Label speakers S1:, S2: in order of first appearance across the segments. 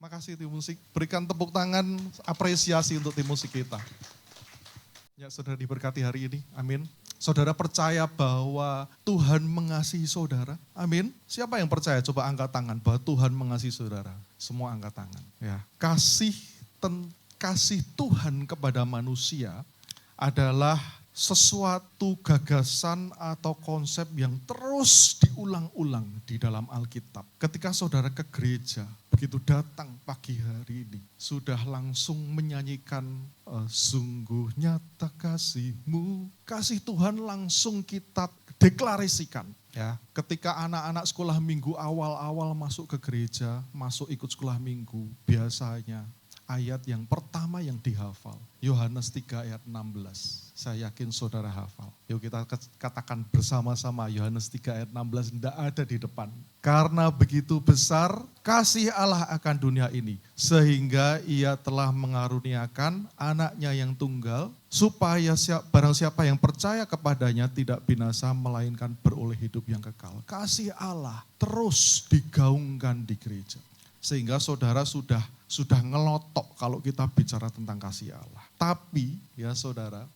S1: Makasih tim musik, berikan tepuk tangan apresiasi untuk tim musik kita. Ya, saudara diberkati hari ini, amin. Saudara percaya bahwa Tuhan mengasihi saudara, amin. Siapa yang percaya? Coba angkat tangan bahwa Tuhan mengasihi saudara. Semua angkat tangan. Ya, kasih Tuhan kepada manusia adalah sesuatu gagasan atau konsep yang terus diulang-ulang di dalam Alkitab. Ketika saudara ke gereja, begitu datang pagi hari ini, sudah langsung menyanyikan sungguh nyata kasih-Mu. Kasih Tuhan langsung kita deklarasikan. Ya, ketika anak-anak sekolah minggu awal-awal masuk ke gereja, masuk ikut sekolah minggu, biasanya ayat yang pertama yang dihafal, Yohanes 3 ayat 16. Saya yakin saudara hafal. Yuk kita katakan bersama-sama Yohanes 3 ayat 16, tidak ada di depan. Karena begitu besar kasih Allah akan dunia ini, sehingga ia telah mengaruniakan anaknya yang tunggal, supaya barang siapa yang percaya kepadanya tidak binasa, melainkan beroleh hidup yang kekal. Kasih Allah terus digaungkan di gereja. Sehingga saudara sudah ngelotok kalau kita bicara tentang kasih Allah. Tapi ya saudara,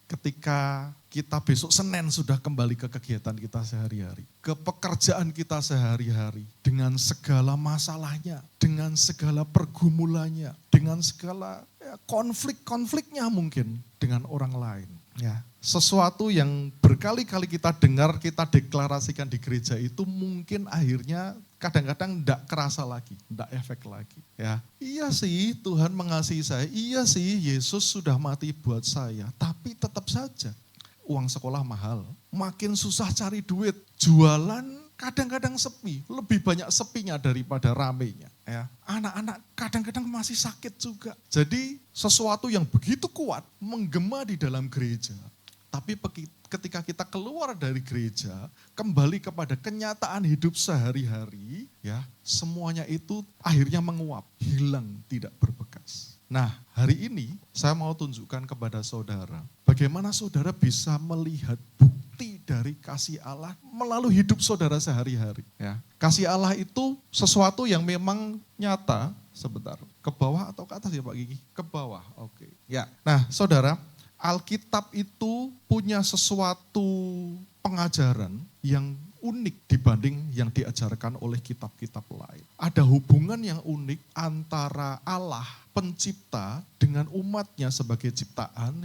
S1: ketika kita besok Senin sudah kembali ke kegiatan kita sehari-hari, ke pekerjaan kita sehari-hari, dengan segala masalahnya, dengan segala pergumulannya, dengan segala konflik-konfliknya mungkin dengan orang lain. Ya, sesuatu yang berkali-kali kita dengar, kita deklarasikan di gereja itu mungkin akhirnya kadang-kadang tidak kerasa lagi, tidak efek lagi. Ya, iya sih Tuhan mengasihi saya, iya sih Yesus sudah mati buat saya, tapi tetap saja uang sekolah mahal, makin susah cari duit, jualan kadang-kadang sepi, lebih banyak sepinya daripada ramenya. Ya, anak-anak kadang-kadang masih sakit juga. Jadi sesuatu yang begitu kuat menggema di dalam gereja. Tapi ketika kita keluar dari gereja, kembali kepada kenyataan hidup sehari-hari, ya semuanya itu akhirnya menguap, hilang, tidak berbekas. Nah, hari ini saya mau tunjukkan kepada saudara, bagaimana saudara bisa melihat bukti dari kasih Allah melalui hidup saudara sehari-hari. Ya, kasih Allah itu sesuatu yang memang nyata. Sebentar, ke bawah atau ke atas ya Pak Gigi? Ke bawah, oke. Ya, nah saudara, Alkitab itu punya sesuatu pengajaran yang unik dibanding yang diajarkan oleh kitab-kitab lain. Ada hubungan yang unik antara Allah pencipta dengan umatnya sebagai ciptaan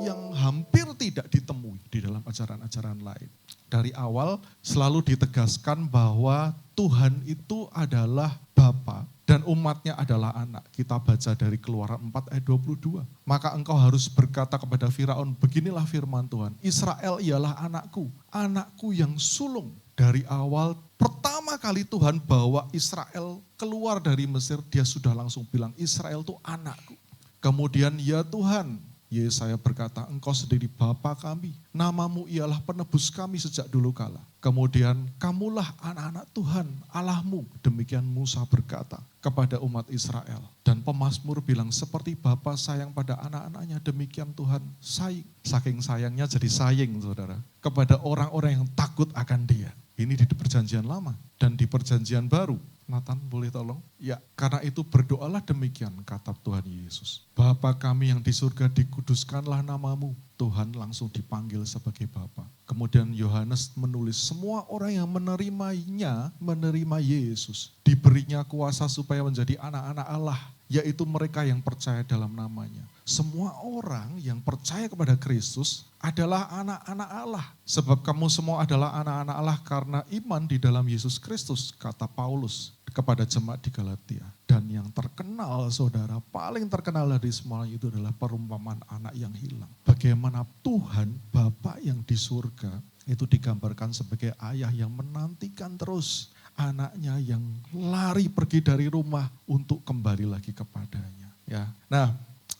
S1: yang hampir tidak ditemui di dalam ajaran-ajaran lain. Dari awal selalu ditegaskan bahwa Tuhan itu adalah Bapa dan umatnya adalah anak. Kita baca dari Keluaran 4 ayat 22. Maka engkau harus berkata kepada Firaun, beginilah firman Tuhan, Israel ialah anakku, anakku yang sulung. Dari awal pertama kali Tuhan bawa Israel keluar dari Mesir, dia sudah langsung bilang Israel itu anakku. Kemudian ya Tuhan, Yesaya berkata, engkau sendiri Bapa kami, namamu ialah penebus kami sejak dulu kala. Kemudian kamulah anak-anak Tuhan Allahmu, demikian Musa berkata kepada umat Israel. Dan pemazmur bilang, seperti Bapa sayang pada anak-anaknya, demikian Tuhan sayang. Saking sayangnya jadi sayang saudara, kepada orang-orang yang takut akan dia. Ini di perjanjian lama dan di perjanjian baru. Nathan boleh tolong? Ya, karena itu berdoalah demikian kata Tuhan Yesus. Bapa kami yang di surga, dikuduskanlah namamu. Tuhan langsung dipanggil sebagai Bapa. Kemudian Yohanes menulis semua orang yang menerima Yesus. Diberinya kuasa supaya menjadi anak-anak Allah, yaitu mereka yang percaya dalam namanya. Semua orang yang percaya kepada Kristus adalah anak-anak Allah. Sebab kamu semua adalah anak-anak Allah karena iman di dalam Yesus Kristus, kata Paulus kepada jemaat di Galatia. Dan yang terkenal saudara, paling terkenal dari semuanya itu adalah perumpamaan anak yang hilang. Bagaimana Tuhan Bapa yang di surga itu digambarkan sebagai ayah yang menantikan terus anaknya yang lari pergi dari rumah untuk kembali lagi kepadanya. Ya, nah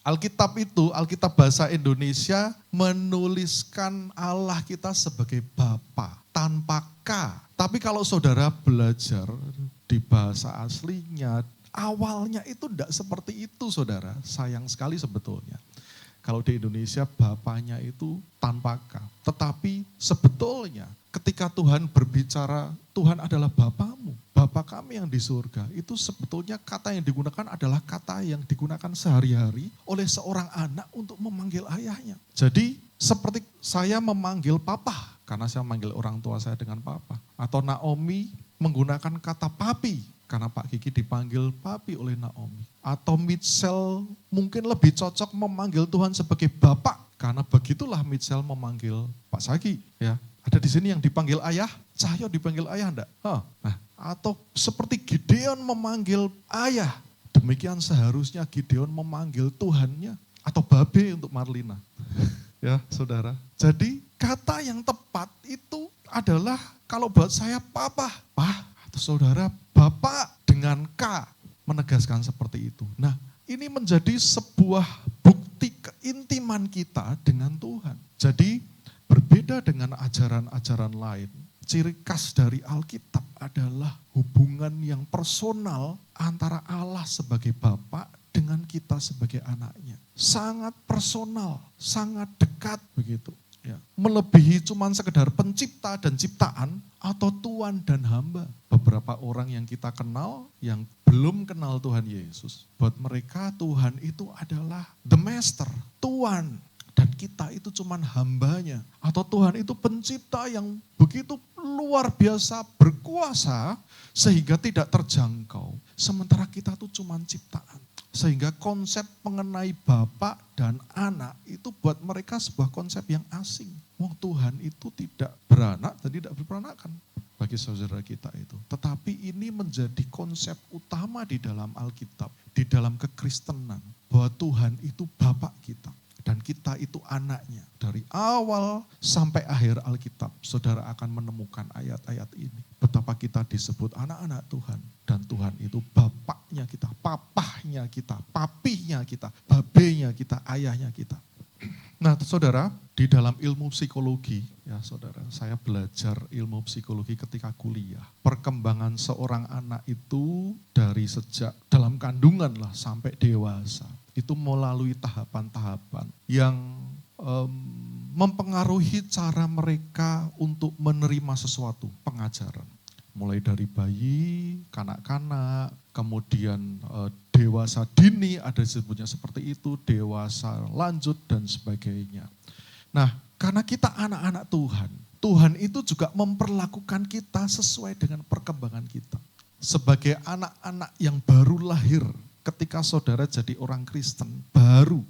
S1: Alkitab bahasa Indonesia menuliskan Allah kita sebagai Bapa tanpa K. Tapi kalau saudara belajar di bahasa aslinya, awalnya itu tidak seperti itu saudara. Sayang sekali sebetulnya. Kalau di Indonesia Bapanya itu tanpa K. Tetapi sebetulnya ketika Tuhan berbicara, Tuhan adalah Bapamu. Bapa kami yang di surga, itu sebetulnya kata yang digunakan adalah kata yang digunakan sehari-hari oleh seorang anak untuk memanggil ayahnya. Jadi seperti saya memanggil papa, karena saya memanggil orang tua saya dengan papa. Atau Naomi menggunakan kata papi, karena Pak Kiki dipanggil papi oleh Naomi. Atau Mitchell mungkin lebih cocok memanggil Tuhan sebagai bapak, karena begitulah Mitchell memanggil Pak Sagi. Ya, ada di sini yang dipanggil ayah, Cahyo dipanggil ayah enggak? Nah, atau seperti Gideon memanggil ayah, demikian seharusnya Gideon memanggil Tuhannya. Atau babe untuk Marlina. Ya saudara, jadi kata yang tepat itu adalah kalau buat saya papa, atau saudara bapak dengan K, menegaskan seperti itu. Nah, ini menjadi sebuah bukti keintiman kita dengan Tuhan. Jadi berbeda dengan ajaran-ajaran lain, ciri khas dari Alkitab adalah hubungan yang personal antara Allah sebagai Bapa dengan kita sebagai anaknya. Sangat personal, sangat dekat begitu. Ya, melebihi cuman sekedar pencipta dan ciptaan atau tuan dan hamba. Beberapa orang yang kita kenal yang belum kenal Tuhan Yesus, buat mereka Tuhan itu adalah the master, tuan. Dan kita itu cuman hambanya. Atau Tuhan itu pencipta yang begitu luar biasa berkuasa sehingga tidak terjangkau. Sementara kita itu cuman ciptaan. Sehingga konsep mengenai bapak dan anak itu buat mereka sebuah konsep yang asing. Wong Tuhan itu tidak beranak dan tidak berperanakan bagi saudara kita itu. Tetapi ini menjadi konsep utama di dalam Alkitab, di dalam kekristenan. Bahwa Tuhan itu bapak kita. Dan kita itu anaknya. Dari awal sampai akhir Alkitab, saudara akan menemukan ayat-ayat ini. Betapa kita disebut anak-anak Tuhan. Dan Tuhan itu bapaknya kita, papahnya kita, papinya kita, babenya kita, ayahnya kita. Nah saudara, di dalam ilmu psikologi, ya saudara, saya belajar ilmu psikologi ketika kuliah. Perkembangan seorang anak itu dari sejak dalam kandungan lah sampai dewasa. Itu melalui tahapan-tahapan yang mempengaruhi cara mereka untuk menerima sesuatu, pengajaran. Mulai dari bayi, kanak-kanak, kemudian dewasa dini, ada disebutnya seperti itu, dewasa lanjut dan sebagainya. Nah, karena kita anak-anak Tuhan, Tuhan itu juga memperlakukan kita sesuai dengan perkembangan kita. Sebagai anak-anak yang baru lahir, ketika saudara jadi orang Kristen, baru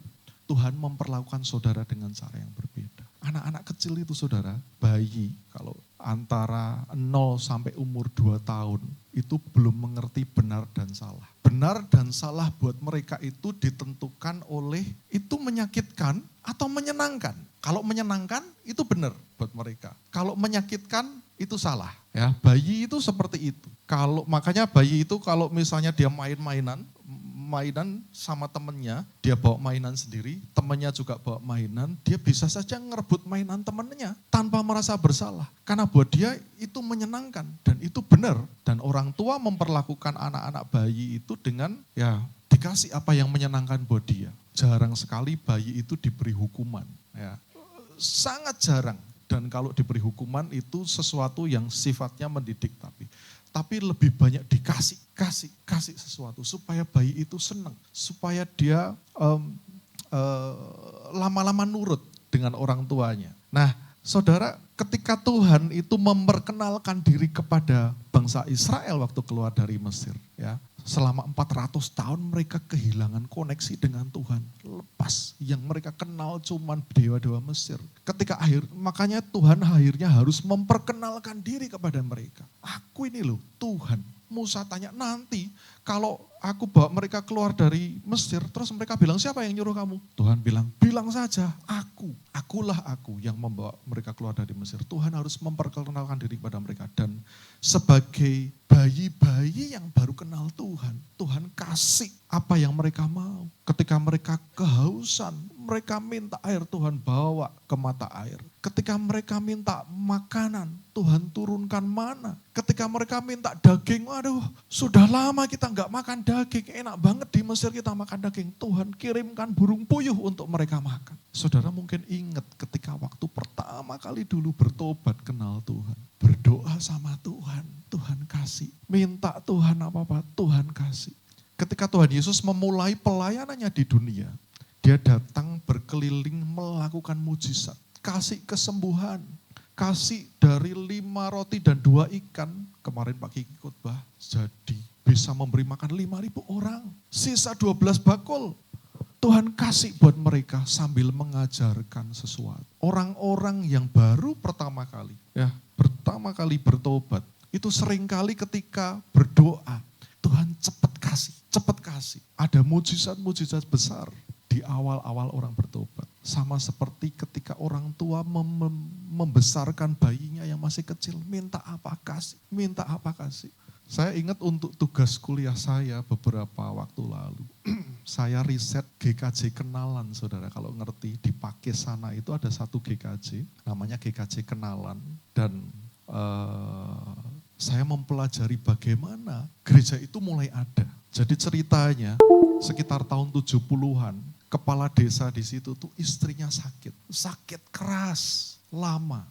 S1: Tuhan memperlakukan saudara dengan cara yang berbeda. Anak-anak kecil itu saudara, bayi, kalau antara 0 sampai umur 2 tahun, itu belum mengerti benar dan salah. Benar dan salah buat mereka itu ditentukan oleh itu menyakitkan atau menyenangkan. Kalau menyenangkan itu benar buat mereka. Kalau menyakitkan itu salah. Ya, bayi itu seperti itu. Makanya bayi itu kalau misalnya dia mainan sama temennya, dia bawa mainan sendiri, temennya juga bawa mainan, dia bisa saja ngerebut mainan temennya tanpa merasa bersalah. Karena buat dia itu menyenangkan dan itu benar. Dan orang tua memperlakukan anak-anak bayi itu dengan ya dikasih apa yang menyenangkan buat dia. Jarang sekali bayi itu diberi hukuman. Ya. Sangat jarang. Dan kalau diberi hukuman itu sesuatu yang sifatnya mendidik tapi lebih banyak kasih sesuatu supaya bayi itu senang, supaya dia lama-lama nurut dengan orang tuanya. Nah, saudara, ketika Tuhan itu memperkenalkan diri kepada bangsa Israel waktu keluar dari Mesir, ya, selama 400 tahun mereka kehilangan koneksi dengan Tuhan. Lepas yang mereka kenal cuman dewa-dewa Mesir. Makanya Tuhan akhirnya harus memperkenalkan diri kepada mereka. Aku ini loh Tuhan. Musa tanya, nanti kalau aku bawa mereka keluar dari Mesir, terus mereka bilang, siapa yang nyuruh kamu? Tuhan bilang saja, akulah aku yang membawa mereka keluar dari Mesir. Tuhan harus memperkenalkan diri kepada mereka. Dan sebagai bayi-bayi yang baru kenal Tuhan, Tuhan kasih apa yang mereka mau. Ketika mereka kehausan, mereka minta air, Tuhan bawa ke mata air. Ketika mereka minta makanan, Tuhan turunkan mana. Ketika mereka minta daging, waduh sudah lama kita nggak makan daging, enak banget di Mesir kita makan daging. Tuhan kirimkan burung puyuh untuk mereka makan. Saudara mungkin ingat ketika waktu pertama kali dulu bertobat kenal Tuhan. Berdoa sama Tuhan. Tuhan kasih. Minta Tuhan apa-apa, Tuhan kasih. Ketika Tuhan Yesus memulai pelayanannya di dunia, dia datang berkeliling melakukan mujizat. Kasih kesembuhan, kasih dari 5 roti dan 2 ikan. Kemarin Pak Kiki khotbah, jadi bisa memberi makan 5.000 orang. Sisa 12 bakul. Tuhan kasih buat mereka sambil mengajarkan sesuatu. Orang-orang yang baru pertama kali bertobat, itu seringkali ketika berdoa, Tuhan cepat kasih. Ada mujizat-mujizat besar di awal-awal orang bertobat. Sama seperti ketika orang tua membesarkan bayinya yang masih kecil, minta apa kasih. Saya ingat untuk tugas kuliah saya beberapa waktu lalu, saya riset GKJ Kenalan, saudara. Kalau ngerti, di Pakis sana itu ada satu GKJ, namanya GKJ Kenalan. Dan saya mempelajari bagaimana gereja itu mulai ada. Jadi ceritanya sekitar tahun 70-an, kepala desa di situ tuh istrinya sakit keras, lama.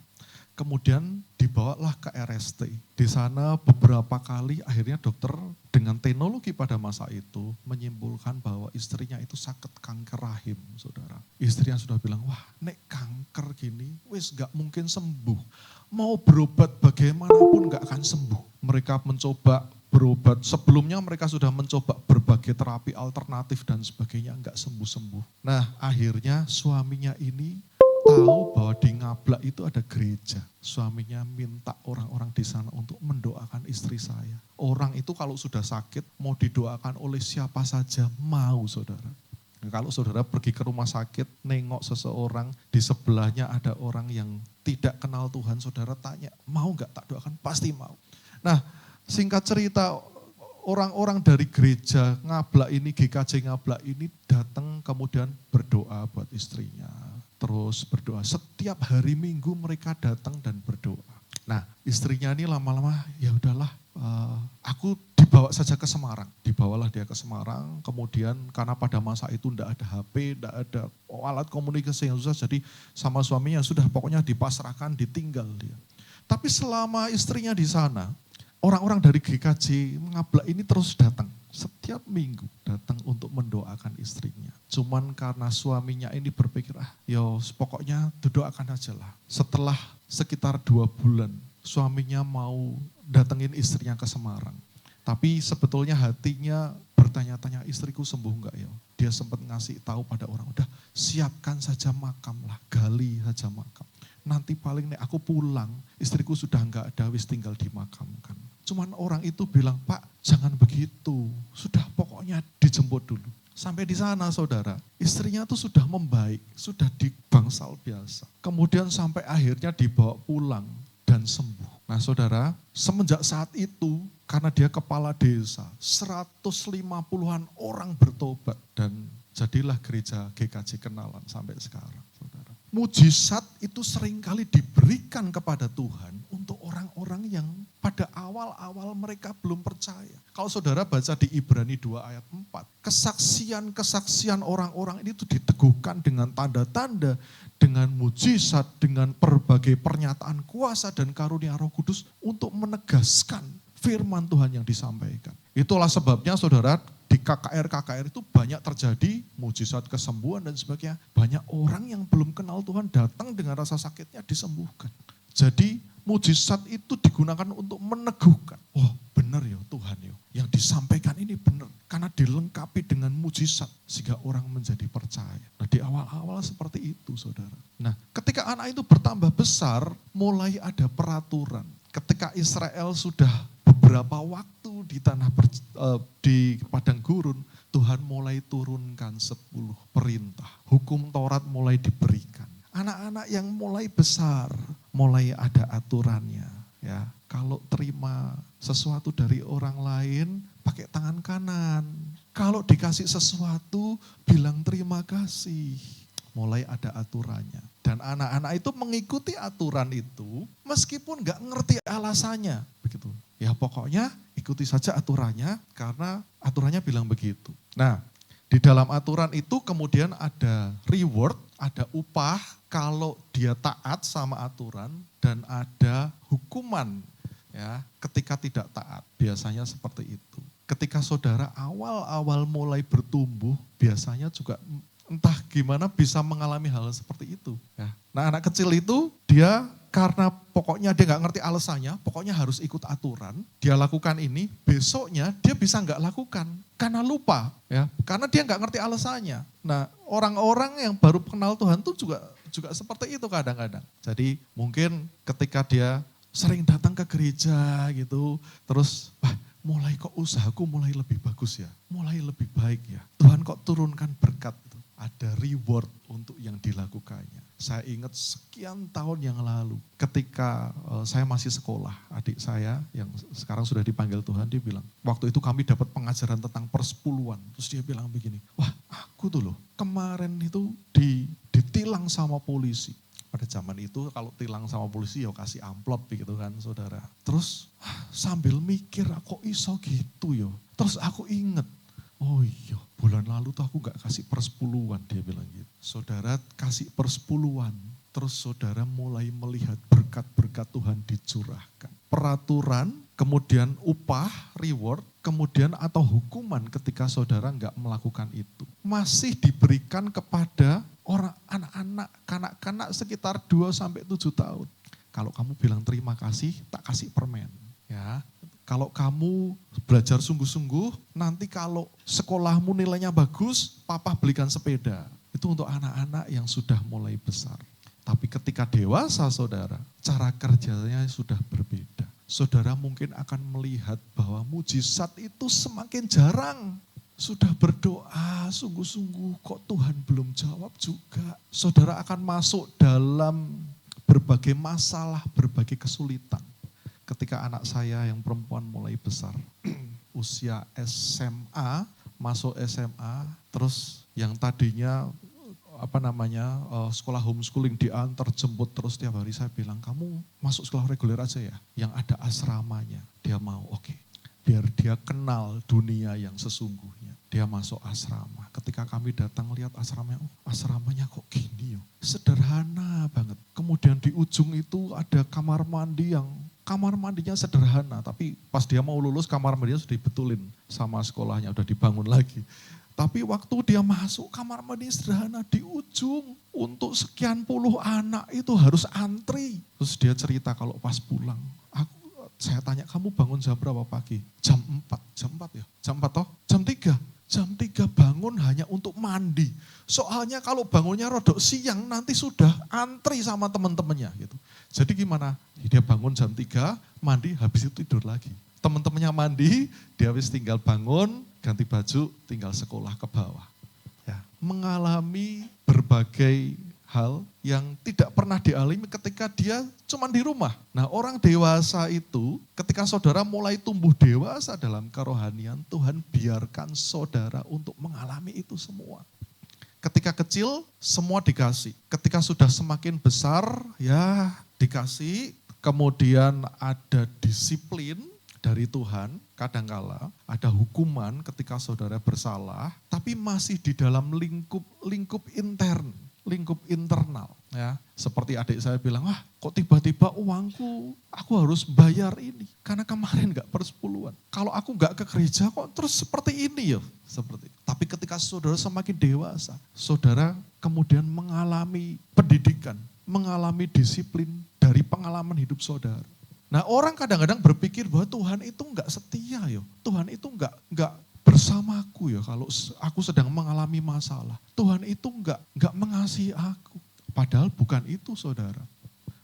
S1: Kemudian dibawalah ke RST. Di sana beberapa kali akhirnya dokter dengan teknologi pada masa itu menyimpulkan bahwa istrinya itu sakit kanker rahim, saudara. Istrinya sudah bilang, wah nek kanker gini, wis gak mungkin sembuh. Mau berobat bagaimanapun gak akan sembuh. Mereka mencoba berobat, sebelumnya mereka sudah mencoba berbagai terapi alternatif dan sebagainya, gak sembuh-sembuh. Nah akhirnya suaminya ini tahu bahwa di Ngablak itu ada gereja. Suaminya minta orang-orang di sana untuk mendoakan istri saya. Orang itu kalau sudah sakit mau didoakan oleh siapa saja mau, saudara. Nah, kalau saudara pergi ke rumah sakit, nengok seseorang, di sebelahnya ada orang yang tidak kenal Tuhan, saudara tanya, mau gak tak doakan? Pasti mau. Nah singkat cerita, orang-orang dari gereja Ngablak ini, GKJ Ngablak ini datang kemudian berdoa buat istrinya. Terus berdoa, setiap hari Minggu mereka datang dan berdoa. Nah istrinya ini lama-lama, ya udahlah, aku dibawa saja ke Semarang. Dibawalah dia ke Semarang, kemudian karena pada masa itu tidak ada HP, tidak ada alat komunikasi yang susah, jadi sama suaminya sudah pokoknya dipasrahkan, ditinggal dia. Tapi selama istrinya di sana, orang-orang dari GKJ Ngablak ini terus datang. Setiap minggu datang untuk mendoakan istrinya. Cuman karena suaminya ini berpikir, pokoknya doakan aja lah. Setelah sekitar 2 bulan, suaminya mau datengin istrinya ke Semarang. Tapi sebetulnya hatinya bertanya-tanya, istriku sembuh enggak ya? Dia sempat ngasih tahu pada orang, udah siapkan saja makam lah, gali saja makam. Nanti paling nih aku pulang, istriku sudah enggak ada, wis tinggal dimakamkan. Cuman orang itu bilang, Pak jangan begitu, sudah pokoknya dijemput dulu. Sampai di sana saudara, istrinya tuh sudah membaik, sudah di bangsal biasa. Kemudian sampai akhirnya dibawa pulang dan sembuh. Nah saudara, semenjak saat itu, karena dia kepala desa, 150-an orang bertobat. Dan jadilah gereja GKJ Kenalan sampai sekarang, saudara. Mujizat itu seringkali diberikan kepada Tuhan untuk orang-orang yang pada awal-awal mereka belum percaya. Kalau saudara baca di Ibrani 2 ayat 4, kesaksian orang-orang ini itu diteguhkan dengan tanda-tanda, dengan mujizat, dengan berbagai pernyataan kuasa dan karunia Roh Kudus untuk menegaskan firman Tuhan yang disampaikan. Itulah sebabnya saudara, di KKR itu banyak terjadi mujizat kesembuhan dan sebagainya. Banyak orang yang belum kenal Tuhan datang dengan rasa sakitnya disembuhkan. Jadi mujizat itu digunakan untuk meneguhkan. Oh benar ya Tuhan ya, yang disampaikan ini benar. Karena dilengkapi dengan mujizat sehingga orang menjadi percaya. Nah di awal-awal seperti itu saudara. Nah ketika anak itu bertambah besar, mulai ada peraturan. Ketika Israel sudah beberapa waktu di padang gurun, Tuhan mulai turunkan 10 perintah. Hukum Taurat mulai diberikan. Anak-anak yang mulai besar, mulai ada aturannya. Ya, kalau terima sesuatu dari orang lain, pakai tangan kanan. Kalau dikasih sesuatu, bilang terima kasih. Mulai ada aturannya. Dan anak-anak itu mengikuti aturan itu, meskipun gak ngerti alasannya. Begitu. Ya pokoknya ikuti saja aturannya, karena aturannya bilang begitu. Nah, di dalam aturan itu kemudian ada reward, ada upah kalau dia taat sama aturan, dan ada hukuman Ya, ketika tidak taat, biasanya seperti itu. Ketika saudara awal-awal mulai bertumbuh, biasanya juga entah gimana bisa mengalami hal seperti itu. Ya. Nah, anak kecil itu dia karena pokoknya dia nggak ngerti alasannya, pokoknya harus ikut aturan, dia lakukan ini, besoknya dia bisa nggak lakukan karena lupa, ya, karena dia nggak ngerti alasannya. Nah, orang-orang yang baru kenal Tuhan tuh juga seperti itu kadang-kadang. Jadi mungkin ketika dia sering datang ke gereja gitu, terus mulai kok usahaku mulai lebih bagus ya, mulai lebih baik ya. Tuhan kok turunkan berkat itu. Ada reward untuk yang dilakukannya. Saya ingat sekian tahun yang lalu ketika saya masih sekolah, adik saya yang sekarang sudah dipanggil Tuhan, dia bilang, waktu itu kami dapat pengajaran tentang persepuluhan. Terus dia bilang begini, wah aku tuh loh kemarin itu ditilang sama polisi. Pada zaman itu kalau tilang sama polisi ya kasih amplop gitu kan saudara. Terus sambil mikir kok iso gitu ya. Terus aku inget, oh iya bulan lalu tuh aku gak kasih persepuluhan, dia bilang gitu. Saudara kasih persepuluhan, terus saudara mulai melihat berkat-berkat Tuhan dicurahkan. Peraturan, kemudian upah, reward, kemudian atau hukuman ketika saudara gak melakukan itu. Masih diberikan kepada orang anak-anak, kanak-kanak sekitar 2-7 tahun. Kalau kamu bilang terima kasih, tak kasih permen. Ya, kalau kamu belajar sungguh-sungguh, nanti kalau sekolahmu nilainya bagus, papa belikan sepeda. Itu untuk anak-anak yang sudah mulai besar. Tapi ketika dewasa saudara, cara kerjanya sudah berbeda. Saudara mungkin akan melihat bahwa mujizat itu semakin jarang. Sudah berdoa sungguh-sungguh kok Tuhan belum jawab juga. Saudara akan masuk dalam berbagai masalah, berbagai kesulitan. Ketika anak saya yang perempuan mulai besar, usia SMA, masuk SMA, terus yang tadinya sekolah homeschooling diantar jemput terus tiap hari, saya bilang kamu masuk sekolah reguler aja ya, yang ada asramanya. Dia mau, oke. Biar dia kenal dunia yang sesungguhnya. Dia masuk asrama. Ketika kami datang lihat asramanya, asramanya kok gini ya. Sederhana banget. Kemudian di ujung itu ada kamar mandi yang kamar mandinya sederhana, tapi pas dia mau lulus kamar mandinya sudah dibetulin sama sekolahnya, udah dibangun lagi. Tapi waktu dia masuk kamar mandi sederhana di ujung, untuk sekian puluh anak itu harus antri. Terus dia cerita kalau pas pulang, saya tanya kamu bangun jam berapa pagi? Jam 4 ya? Jam 4 toh? Jam 3? Jam 3 bangun hanya untuk mandi. Soalnya kalau bangunnya rodok siang nanti sudah antri sama teman-temannya gitu. Jadi gimana? Dia bangun jam 3, mandi, habis itu tidur lagi. Teman-temannya mandi, dia habis tinggal bangun, ganti baju, tinggal sekolah ke bawah. Ya, mengalami berbagai hal yang tidak pernah dialami ketika dia cuma di rumah. Nah, orang dewasa itu ketika saudara mulai tumbuh dewasa dalam kerohanian, Tuhan biarkan saudara untuk mengalami itu semua. Ketika kecil semua dikasih, ketika sudah semakin besar ya dikasih, kemudian ada disiplin dari Tuhan, kadangkala ada hukuman ketika saudara bersalah, tapi masih di dalam lingkup intern. Lingkup internal ya, seperti adik saya bilang, wah kok tiba-tiba uangku aku harus bayar ini karena kemarin gak persepuluhan. Kalau aku gak ke gereja kok terus seperti ini ya, seperti. Tapi ketika saudara semakin dewasa, saudara kemudian mengalami pendidikan, mengalami disiplin dari pengalaman hidup saudara. Nah, orang kadang-kadang berpikir bahwa Tuhan itu gak setia ya, Tuhan itu gak bersamaku ya kalau aku sedang mengalami masalah. Tuhan itu enggak mengasihi aku. Padahal bukan itu saudara.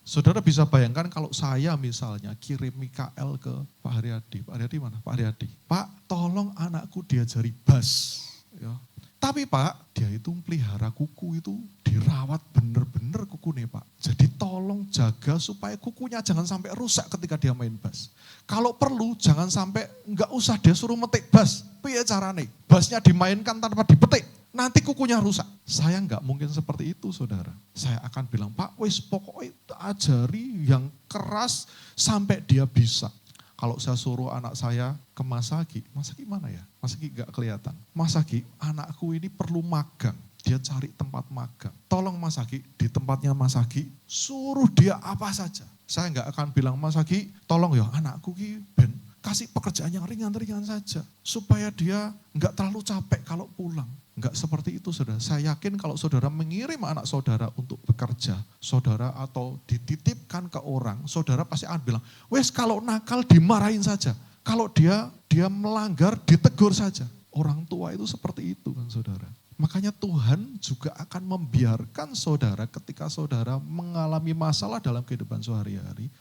S1: Saudara bisa bayangkan kalau saya misalnya kirim Mikael ke Pak Haryadi. Pak Haryadi mana? Pak Haryadi. Pak tolong anakku diajari bass. Ya. Tapi Pak dia itu pelihara kuku itu dirawat bener-bener kuku nih Pak. Jadi tolong jaga supaya kukunya jangan sampai rusak ketika dia main bass. Kalau perlu jangan sampai enggak usah dia suruh metik bass. Piye carane? Bassnya dimainkan tanpa dipetik. Nanti kukunya rusak. Saya enggak mungkin seperti itu saudara. Saya akan bilang Pak wis pokoknya ajari yang keras sampai dia bisa. Kalau saya suruh anak saya ke Masaki mana ya? Masaki enggak kelihatan. Masaki anakku ini perlu magang. dia cari tempat magang. Tolong Mas Hagi, di tempatnya Mas Hagi, suruh dia apa saja. Saya nggak akan bilang, Mas Hagi, tolong ya anakku ki ben kasih pekerjaan yang ringan-ringan saja. Supaya dia nggak terlalu capek kalau pulang. Nggak seperti itu saudara. Saya yakin kalau saudara mengirim anak saudara untuk bekerja, saudara atau dititipkan ke orang, saudara pasti akan bilang, wes kalau nakal dimarahin saja. Kalau dia melanggar ditegur saja. Orang tua itu seperti itu kan saudara. Makanya Tuhan juga akan membiarkan saudara ketika saudara mengalami masalah dalam kehidupan sehari-hari.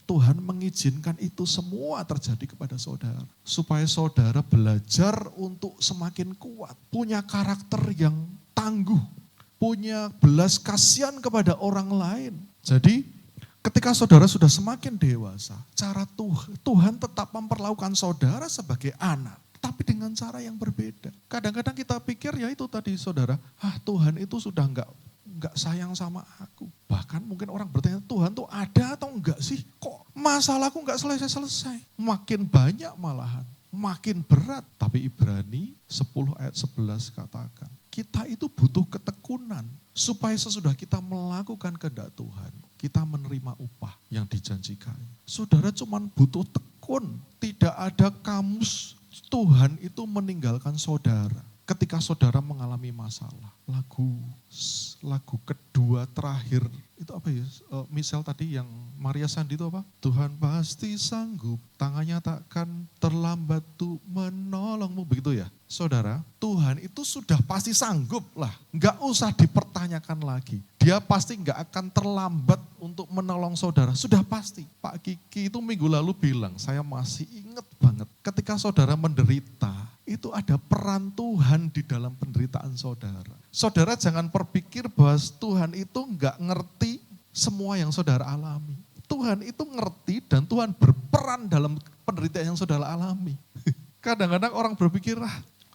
S1: Tuhan mengizinkan itu semua terjadi kepada saudara. Supaya saudara belajar untuk semakin kuat. Punya karakter yang tangguh. Punya belas kasihan kepada orang lain. Jadi ketika saudara sudah semakin dewasa, cara Tuhan tetap memperlakukan saudara sebagai anak. Tapi dengan cara yang berbeda. Kadang-kadang kita pikir ya itu tadi saudara, Tuhan itu sudah enggak sayang sama aku. Bahkan mungkin orang bertanya, Tuhan tuh ada atau enggak sih? Kok masalahku enggak selesai-selesai? Makin banyak malahan, makin berat. Tapi Ibrani 10 ayat 11 katakan, kita itu butuh ketekunan. Supaya sesudah kita melakukan kehendak Tuhan, kita menerima upah yang dijanjikan. Saudara cuma butuh tekun, tidak ada kamus. Tuhan itu meninggalkan saudara ketika saudara mengalami masalah. Lagu kedua terakhir, itu apa ya? Misal tadi yang Maria Sandi itu apa? Tuhan pasti sanggup, tangannya takkan terlambat tuh menolongmu. Begitu ya? Saudara, Tuhan itu sudah pasti sanggup lah. Enggak usah dipertanyakan lagi. Dia pasti enggak akan terlambat untuk menolong saudara. Sudah pasti. Pak Kiki itu minggu lalu bilang, saya masih ingat banget. Ketika saudara menderita, itu ada peran Tuhan di dalam penderitaan saudara. Saudara jangan berpikir bahwa Tuhan itu enggak ngerti semua yang saudara alami. Tuhan itu ngerti dan Tuhan berperan dalam penderitaan yang saudara alami. Kadang-kadang orang berpikir,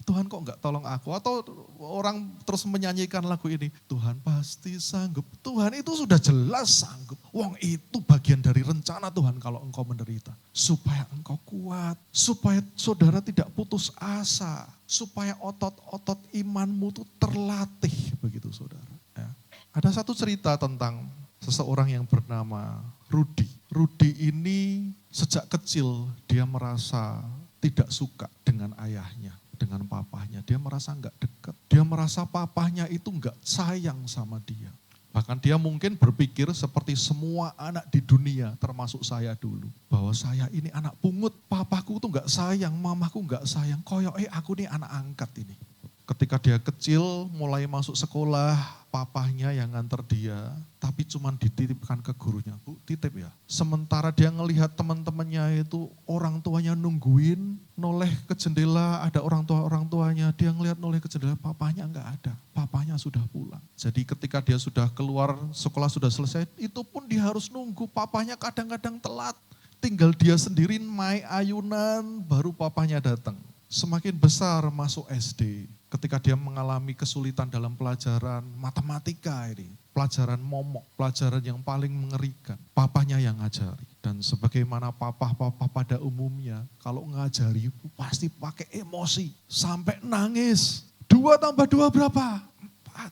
S1: Tuhan kok enggak tolong aku? Atau orang terus menyanyikan lagu ini, Tuhan pasti sanggup. Tuhan itu sudah jelas sanggup. Wong itu bagian dari rencana Tuhan kalau engkau menderita. Supaya engkau kuat, supaya saudara tidak putus asa. Supaya otot-otot imanmu itu terlatih begitu saudara. Ya. Ada satu cerita tentang seseorang yang bernama Rudi. Rudi ini sejak kecil dia merasa tidak suka dengan ayahnya. Dengan papahnya, dia merasa enggak dekat. Dia merasa papahnya itu enggak sayang sama dia. Bahkan dia mungkin berpikir seperti semua anak di dunia, termasuk saya dulu. Bahwa saya ini anak pungut, papaku tuh enggak sayang, mamaku enggak sayang. Koyok aku nih anak angkat ini. Ketika dia kecil, mulai masuk sekolah, papahnya yang nganter dia, tapi cuma dititipkan ke gurunya. Bu, titip ya. Sementara dia ngelihat teman-temannya itu, orang tuanya nungguin, noleh ke jendela, ada orang tuanya, dia ngelihat noleh ke jendela, papahnya enggak ada. Papahnya sudah pulang. Jadi ketika dia sudah keluar, sekolah sudah selesai, itu pun dia harus nunggu, papahnya kadang-kadang telat. Tinggal dia sendiri main ayunan, baru papahnya datang. Semakin besar masuk SD, ketika dia mengalami kesulitan dalam pelajaran matematika ini, pelajaran momok, pelajaran yang paling mengerikan, papahnya yang ngajari. Dan sebagaimana papa-papa pada umumnya, kalau ngajari pasti pakai emosi, sampai nangis. 2 tambah 2 berapa? 4.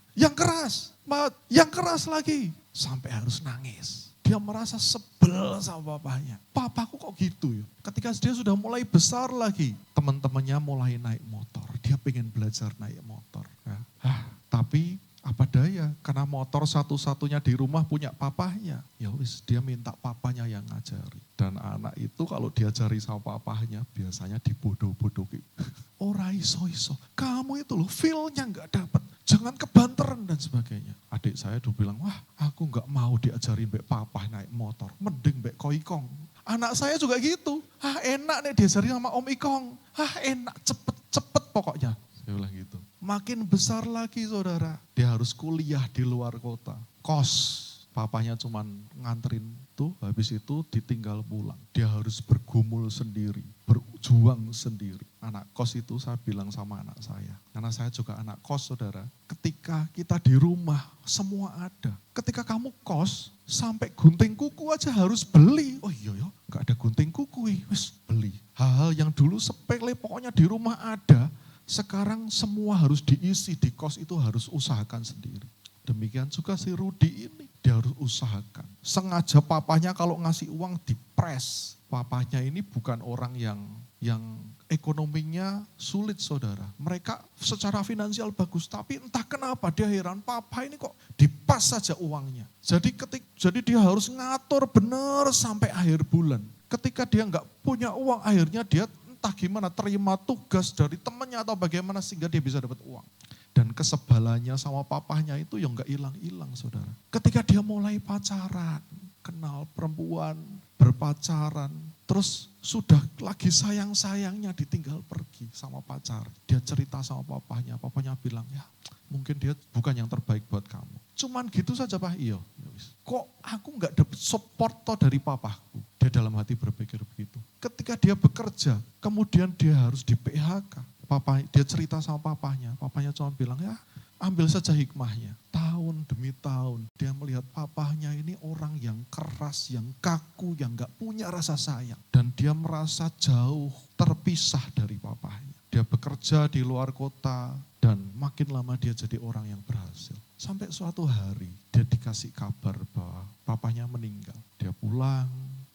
S1: Yang keras lagi, sampai harus nangis. Dia merasa sebel sama papahnya. Papaku kok gitu ya. Ketika dia sudah mulai besar lagi, teman-temannya mulai naik motor. Dia pengen belajar naik motor. Ya. Tapi apa daya, karena motor satu-satunya di rumah punya papahnya. Ya wis, dia minta papahnya yang ngajari. Dan anak itu kalau diajari sama papahnya, biasanya dibodoh-bodohi. Ora iso-iso, kamu itu loh feel-nya gak dapet. Jangan kebanteran dan sebagainya. Adik saya dulu bilang, wah aku gak mau diajarin mbak papa naik motor. Mending mbak koikong. Anak saya juga gitu. Enak nih diajarin sama om Ikong. Enak, cepet pokoknya. Saya bilang gitu. Makin besar lagi saudara. Dia harus kuliah di luar kota. Kos. Papanya cuman nganterin tuh, habis itu ditinggal pulang. Dia harus bergumul sendiri, berjuang sendiri. Anak kos itu saya bilang sama anak saya. Karena saya juga anak kos saudara. Ketika kita di rumah, semua ada. Ketika kamu kos, sampai gunting kuku aja harus beli. Oh iya ya, gak ada gunting kuku, wis beli. Hal-hal yang dulu sepele pokoknya di rumah ada. Sekarang semua harus diisi di kos itu harus usahakan sendiri. Demikian juga si Rudi ini, dia harus usahakan. Sengaja papanya kalau ngasih uang dipres. Papanya ini bukan orang yang ekonominya sulit saudara. Mereka secara finansial bagus, tapi entah kenapa dia heran, papa ini kok dipas saja uangnya. Jadi dia harus ngatur benar sampai akhir bulan. Ketika dia nggak punya uang, akhirnya dia entah gimana terima tugas dari temannya atau bagaimana sehingga dia bisa dapat uang. Dan kesebalannya sama papahnya itu yang nggak hilang-hilang saudara. Ketika dia mulai pacaran, kenal perempuan, berpacaran, terus sudah lagi sayang-sayangnya ditinggal pergi sama pacar. Dia cerita sama papahnya bilang ya mungkin dia bukan yang terbaik buat kamu. Cuman gitu saja Pak, iya. Kok aku nggak dapat support dari papahku? Dia dalam hati berpikir begitu. Ketika dia bekerja, kemudian dia harus di PHK. Dia cerita sama papahnya cuma bilang ya ambil saja hikmahnya. Tahun demi tahun dia melihat papahnya ini orang yang keras, yang kaku, yang gak punya rasa sayang. Dan dia merasa jauh terpisah dari papahnya. Dia bekerja di luar kota dan makin lama dia jadi orang yang berhasil. Sampai suatu hari dia dikasih kabar bahwa papahnya meninggal. Dia pulang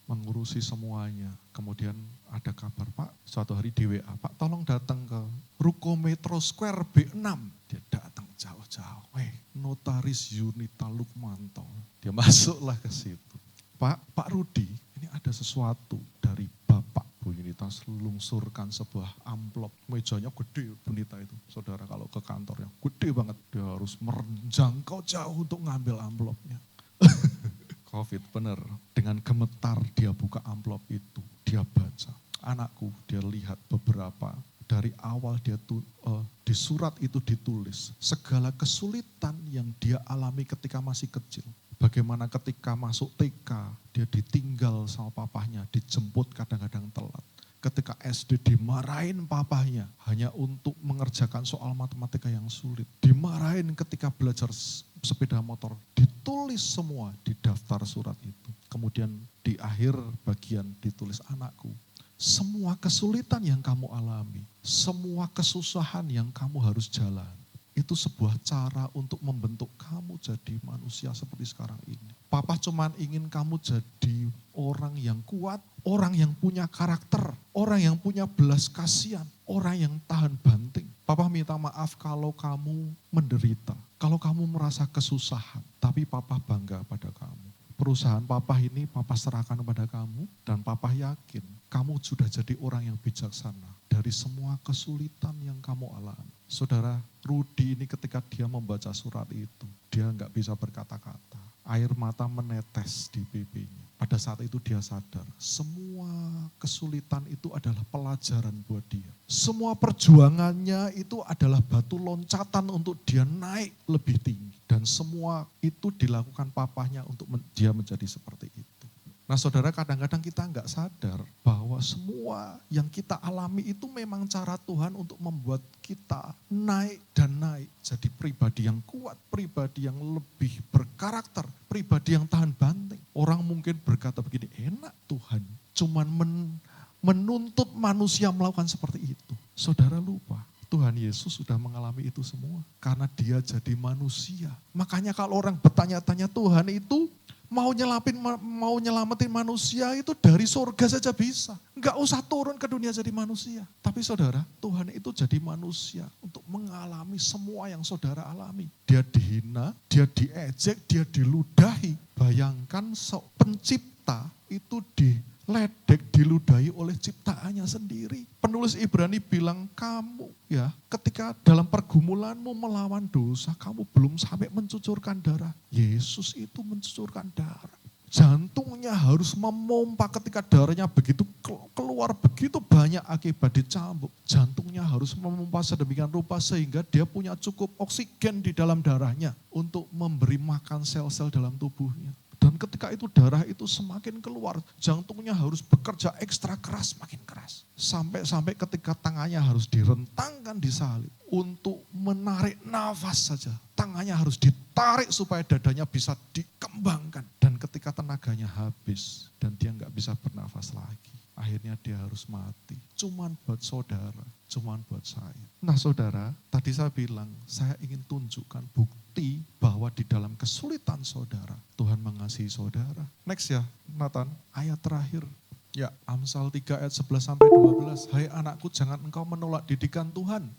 S1: mengurusi semuanya. Kemudian ada kabar, Pak, suatu hari di WA, Pak tolong datang ke Ruko Metro Square B6. Dia datang jauh-jauh, Notaris Yunita Lukmanto. Dia masuklah ke situ. Pak Rudi, ini ada sesuatu dari Bapak. Bu Yunita lungsurkan sebuah amplop. Mejanya gede Bu Yunita itu. Saudara kalau ke kantornya, gede banget. Dia harus menjangkau jauh untuk ngambil amplopnya. COVID benar, dengan gemetar dia buka amplop itu, dia baca. Anakku, dia lihat beberapa, dari awal dia di surat itu ditulis, segala kesulitan yang dia alami ketika masih kecil. Bagaimana ketika masuk TK, dia ditinggal sama papahnya, dijemput kadang-kadang telat. Ketika SD dimarahin papahnya, hanya untuk mengerjakan soal matematika yang sulit. Dimarahin ketika belajar sepeda motor, ditulis semua di daftar surat itu. Kemudian di akhir bagian ditulis, anakku, semua kesulitan yang kamu alami, semua kesusahan yang kamu harus jalan, itu sebuah cara untuk membentuk kamu jadi manusia seperti sekarang ini. Papa cuma ingin kamu jadi orang yang kuat, orang yang punya karakter, orang yang punya belas kasihan, orang yang tahan banting. Papa minta maaf kalau kamu menderita, kalau kamu merasa kesusahan, tapi Papa bangga pada kamu. Perusahaan Papa ini Papa serahkan kepada kamu dan Papa yakin kamu sudah jadi orang yang bijaksana dari semua kesulitan yang kamu alami. Saudara, Rudi ini ketika dia membaca surat itu, dia nggak bisa berkata-kata. Air mata menetes di pipinya. Pada saat itu dia sadar, semua kesulitan itu adalah pelajaran buat dia. Semua perjuangannya itu adalah batu loncatan untuk dia naik lebih tinggi. Dan semua itu dilakukan papahnya untuk dia menjadi seperti itu. Nah saudara, kadang-kadang kita nggak sadar bahwa semua yang kita alami itu memang cara Tuhan untuk membuat kita naik dan naik. Jadi pribadi yang kuat, pribadi yang lebih berkarakter, pribadi yang tahan banting. Orang mungkin berkata begini, enak Tuhan cuman menuntut manusia melakukan seperti itu. Saudara lupa, Tuhan Yesus sudah mengalami itu semua karena dia jadi manusia. Makanya kalau orang bertanya-tanya Tuhan itu mau nyelamatin manusia itu dari surga saja bisa. Enggak usah turun ke dunia jadi manusia. Tapi saudara, Tuhan itu jadi manusia untuk mengalami semua yang saudara alami. Dia dihina, dia diejek, dia diludahi. Bayangkan pencipta itu diledek, diludahi oleh ciptaannya sendiri. Penulis Ibrani bilang, kamu ya ketika dalam pergumulanmu melawan dosa, kamu belum sampai mencucurkan darah. Yesus itu mencucurkan darah. Jantungnya harus memompa ketika darahnya begitu keluar begitu banyak akibat dicambuk. Jantungnya harus memompa sedemikian rupa sehingga dia punya cukup oksigen di dalam darahnya untuk memberi makan sel-sel dalam tubuhnya. Dan ketika itu darah itu semakin keluar, jantungnya harus bekerja ekstra keras, makin keras. Sampai ketika tangannya harus direntangkan di salib untuk menarik nafas saja. Tangannya harus ditarik supaya dadanya bisa dikembangkan. Dan ketika tenaganya habis dan dia nggak bisa bernafas lagi, akhirnya dia harus mati. Cuman buat saudara, cuman buat saya. Nah saudara, tadi saya bilang, saya ingin tunjukkan bukti bahwa di dalam kesulitan saudara, Tuhan mengasihi saudara. Next ya, Nathan, ayat terakhir. Ya, Amsal 3 ayat 11-12. Hai anakku, jangan engkau menolak didikan Tuhan.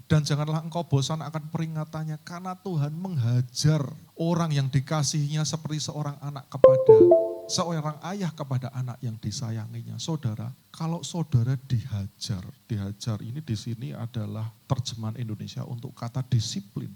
S1: Dan janganlah engkau bosan akan peringatannya, karena Tuhan menghajar orang yang dikasihinya seperti seorang anak kepada seorang ayah kepada anak yang disayanginya. Saudara, kalau saudara dihajar ini di sini adalah terjemahan Indonesia untuk kata disiplin.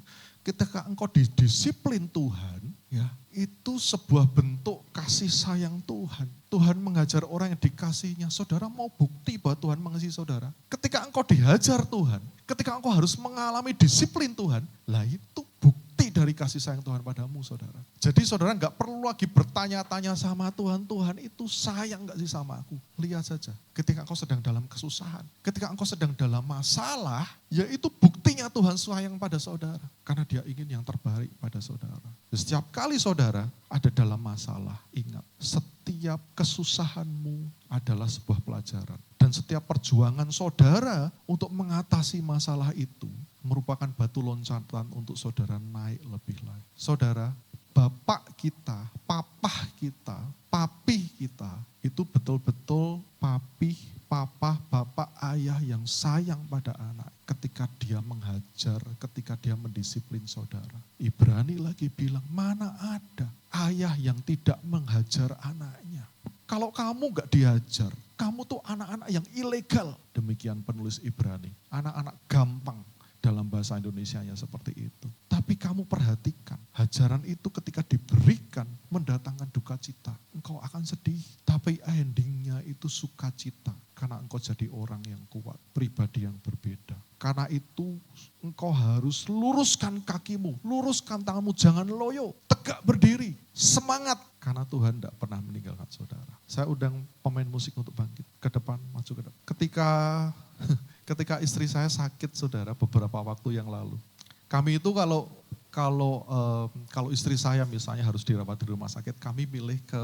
S1: Ketika engkau didisiplin Tuhan, ya, itu sebuah bentuk kasih sayang Tuhan. Tuhan menghajar orang yang dikasihinya. Saudara mau bukti bahwa Tuhan mengasihi saudara? Ketika engkau dihajar Tuhan, ketika engkau harus mengalami disiplin Tuhan, lah itu bukti dari kasih sayang Tuhan padamu, saudara. Jadi saudara nggak perlu lagi bertanya-tanya sama Tuhan, Tuhan itu sayang nggak sih sama aku? Lihat saja, ketika engkau sedang dalam kesusahan, ketika engkau sedang dalam masalah, ya itu buktinya Tuhan sayang pada saudara. Karena dia ingin yang terbaik pada saudara. Setiap kali saudara ada dalam masalah, ingat, setiap kesusahanmu adalah sebuah pelajaran. Dan setiap perjuangan saudara untuk mengatasi masalah itu merupakan batu loncatan untuk saudara naik lebih lagi. Saudara, bapak kita, papah kita, papih kita, itu betul-betul papih, papa, bapak, ayah yang sayang pada anak ketika dia menghajar, ketika dia mendisiplin saudara. Ibrani lagi bilang, mana ada ayah yang tidak menghajar anaknya. Kalau kamu gak dihajar, kamu tuh anak-anak yang ilegal. Demikian penulis Ibrani, anak-anak gampang. Dalam bahasa Indonesianya seperti itu. Tapi kamu perhatikan, hajaran itu ketika diberikan mendatangkan duka cita. Engkau akan sedih, tapi endingnya itu sukacita. Karena engkau jadi orang yang kuat, pribadi yang berbeda. Karena itu engkau harus luruskan kakimu, luruskan tanganmu, jangan loyo, tegak berdiri, semangat. Karena Tuhan tidak pernah meninggalkan saudara. Saya undang pemain musik untuk bangkit ke depan, maju ke depan. Ketika istri saya sakit, saudara, beberapa waktu yang lalu. Kami itu kalau istri saya misalnya harus dirawat di rumah sakit, kami milih ke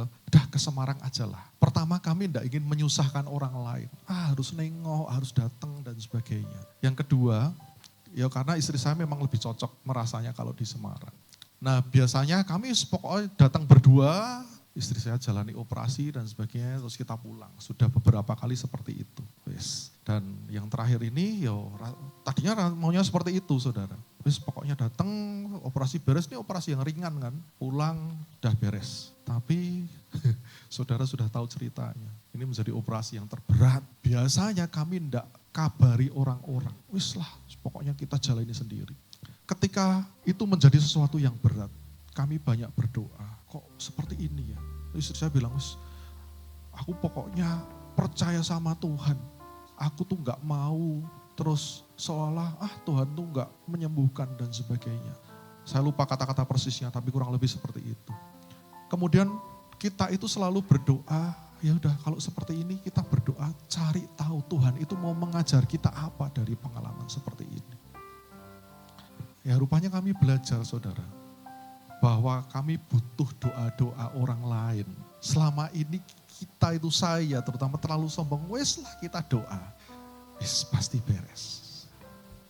S1: Semarang aja lah. Pertama kami tidak ingin menyusahkan orang lain. Harus nengok, harus datang dan sebagainya. Yang kedua, ya karena istri saya memang lebih cocok merasanya kalau di Semarang. Nah biasanya kami pokoknya datang berdua, istri saya jalani operasi dan sebagainya, terus kita pulang. Sudah beberapa kali seperti itu. Dan yang terakhir ini, tadinya maunya seperti itu, saudara. Pokoknya datang, operasi beres, ini operasi yang ringan kan. Pulang, udah beres. Tapi saudara sudah tahu ceritanya. Ini menjadi operasi yang terberat. Biasanya kami tidak kabari orang-orang. Pokoknya kita jalani sendiri. Ketika itu menjadi sesuatu yang berat, kami banyak berdoa. Kok seperti ini ya? Istri saya bilang, aku pokoknya percaya sama Tuhan. Aku tuh gak mau terus seolah Tuhan tuh gak menyembuhkan dan sebagainya. Saya lupa kata-kata persisnya, tapi kurang lebih seperti itu. Kemudian kita itu selalu berdoa, ya udah kalau seperti ini kita berdoa cari tahu Tuhan itu mau mengajar kita apa dari pengalaman seperti ini. Ya rupanya kami belajar, saudara, bahwa kami butuh doa-doa orang lain. Selama ini kita itu, saya terutama terlalu sombong, lah kita doa, pasti beres.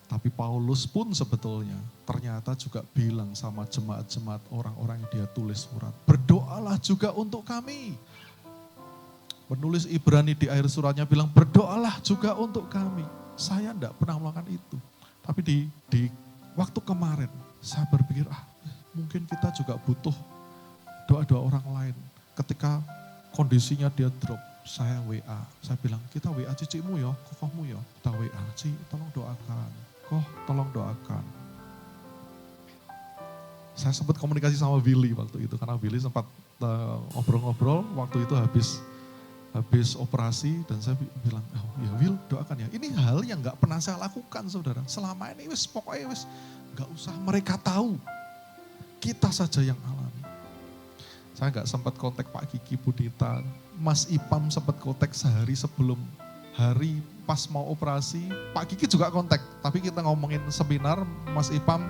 S1: Tapi Paulus pun sebetulnya ternyata juga bilang sama jemaat-jemaat orang-orang yang dia tulis surat, berdoalah juga untuk kami. Penulis Ibrani di akhir suratnya bilang, berdoalah juga untuk kami. Saya enggak pernah melakukan itu. Tapi di waktu kemarin saya berpikir, mungkin kita juga butuh doa-doa orang lain. Ketika kondisinya dia drop, saya WA. Saya bilang, kita WA cicimu ya, kokohmu ya. Kita WA, Ci, tolong doakan. Koh, tolong doakan. Saya sempat komunikasi sama Willy waktu itu. Karena Willy sempat ngobrol-ngobrol waktu itu habis operasi. Dan saya bilang, ya Will doakan ya. Ini hal yang gak pernah saya lakukan, saudara. Selama ini pokoknya gak usah mereka tahu. Kita saja yang alami. Saya gak sempat kontak Pak Kiki Budita. Mas Ipam sempat kontak sehari sebelum hari pas mau operasi. Pak Kiki juga kontak. Tapi kita ngomongin seminar, Mas Ipam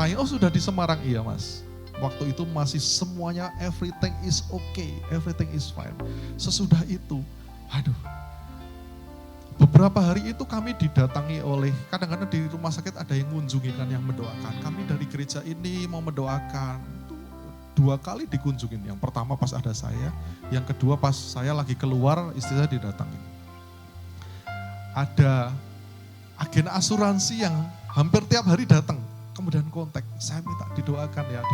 S1: tanya, sudah di Semarang? Iya Mas. Waktu itu masih semuanya everything is okay, everything is fine. Sesudah itu, beberapa hari itu kami didatangi oleh, kadang-kadang di rumah sakit ada yang mengunjungi kan, yang mendoakan. Kami dari gereja ini mau mendoakan. 2 kali dikunjungin. Yang pertama pas ada saya, yang kedua pas saya lagi keluar, istri saya didatangin. Ada agen asuransi yang hampir tiap hari datang, kemudian kontak, saya minta didoakan ya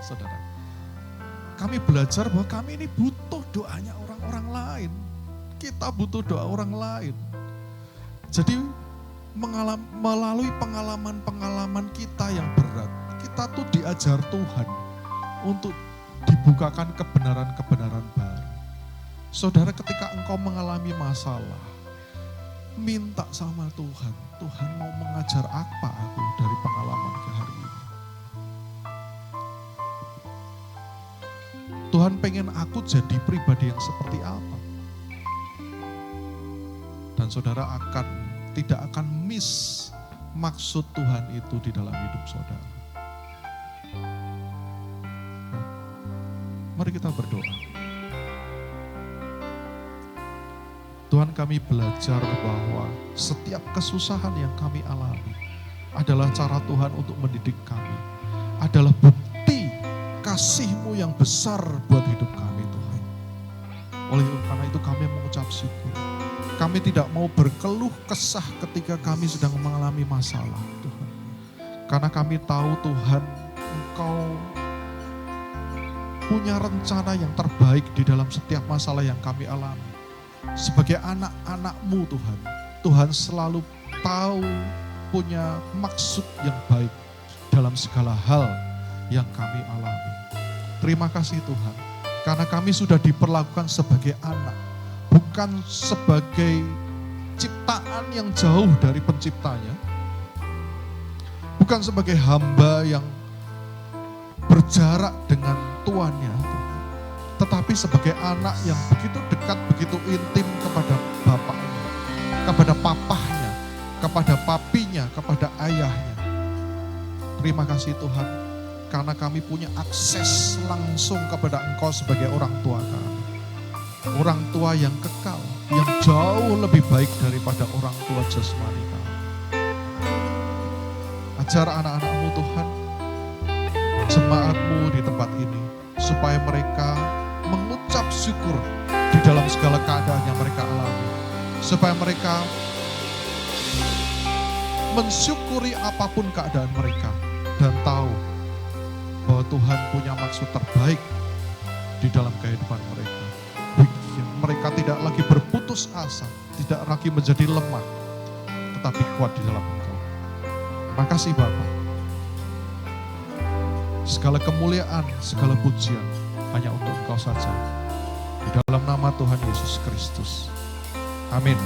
S1: saudara. Kami belajar bahwa kami ini butuh doanya orang-orang lain. Kita butuh doa orang lain. Jadi melalui pengalaman-pengalaman kita yang berat, kita tuh diajar Tuhan untuk dibukakan kebenaran-kebenaran baru. Saudara, ketika engkau mengalami masalah, minta sama Tuhan, Tuhan mau mengajar apa aku dari pengalaman ke hari ini. Tuhan pengen aku jadi pribadi yang seperti apa. Dan saudara tidak akan miss maksud Tuhan itu di dalam hidup saudara. Mari kita berdoa. Tuhan, kami belajar bahwa setiap kesusahan yang kami alami adalah cara Tuhan untuk mendidik kami. Adalah bukti kasih-Mu yang besar buat hidup kami Tuhan. Oleh karena itu kami mengucap syukur. Kami tidak mau berkeluh kesah ketika kami sedang mengalami masalah Tuhan. Karena kami tahu Tuhan, Engkau punya rencana yang terbaik di dalam setiap masalah yang kami alami. Sebagai anak-anak-Mu Tuhan, Tuhan selalu tahu punya maksud yang baik dalam segala hal yang kami alami. Terima kasih Tuhan, karena kami sudah diperlakukan sebagai anak, bukan sebagai ciptaan yang jauh dari penciptanya, bukan sebagai hamba yang berjarak dengan tuannya, tetapi sebagai anak yang begitu dekat, begitu intim kepada bapaknya, kepada papahnya, kepada papinya, kepada ayahnya. Terima kasih Tuhan, karena kami punya akses langsung kepada Engkau sebagai orang tua kami. Orang tua yang kekal, yang jauh lebih baik daripada orang tua jasmani kami. Ajar anak-anak-Mu Tuhan, jemaat-Mu di tempat ini, supaya mereka mengucap syukur di dalam segala keadaan yang mereka alami. Supaya mereka mensyukuri apapun keadaan mereka dan tahu bahwa Tuhan punya maksud terbaik di dalam kehidupan mereka. Mereka tidak lagi berputus asa, tidak lagi menjadi lemah, tetapi kuat di dalam Engkau. Makasih Bapa. Segala kemuliaan, segala pujian hanya untuk Engkau saja. Di dalam nama Tuhan Yesus Kristus. Amin.